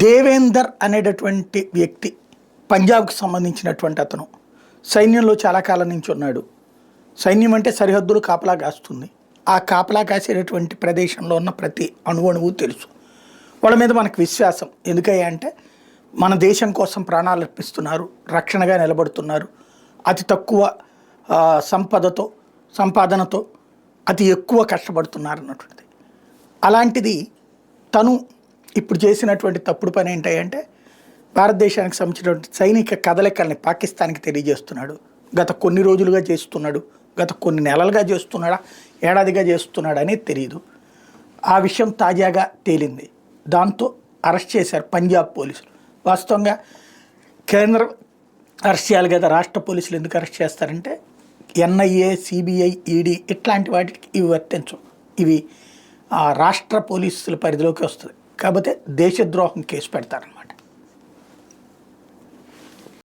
దేవేందర్ అనేటటువంటి వ్యక్తి పంజాబ్కి సంబంధించినటువంటి అతను సైన్యంలో చాలా కాలం నుంచి ఉన్నాడు. సైన్యం అంటే సరిహద్దులు కాపలా కాస్తుంది. ఆ కాపలా కాసేటటువంటి ప్రదేశంలో ఉన్న ప్రతి అణువణువు తెలుసు. వాళ్ళ మీద మనకు విశ్వాసం ఎందుకయ్యా అంటే మన దేశం కోసం ప్రాణాలు అర్పిస్తున్నారు, రక్షణగా నిలబడుతున్నారు, అతి తక్కువ సంపాదనతో అతి ఎక్కువ కష్టపడుతున్నారు అన్నటువంటిది. అలాంటిది తను ఇప్పుడు చేసినటువంటి తప్పుడు పని ఏంటంటే భారతదేశానికి సంబంధించినటువంటి సైనిక కదలికల్ని పాకిస్తాన్కి తెలియజేస్తున్నాడు. గత కొన్ని రోజులుగా చేస్తున్నాడు, గత కొన్ని నెలలుగా చేస్తున్నాడా, ఏడాదిగా చేస్తున్నాడు అనేది తెలియదు. ఆ విషయం తాజాగా తేలింది. దాంతో అరెస్ట్ చేశారు పంజాబ్ పోలీసులు. వాస్తవంగా కేంద్రం అరెస్ట్ చేయాలి కదా, రాష్ట్ర పోలీసులు ఎందుకు అరెస్ట్ చేస్తారంటే ఎన్ఐఏ, సిబిఐ, ఈడీ ఇట్లాంటి వాటికి ఇవి వర్తించవు. ఇవి రాష్ట్ర పోలీసుల పరిధిలోకి వస్తుంది. కాకపోతే దేశద్రోహం కేసు పెడతారన్నమాట.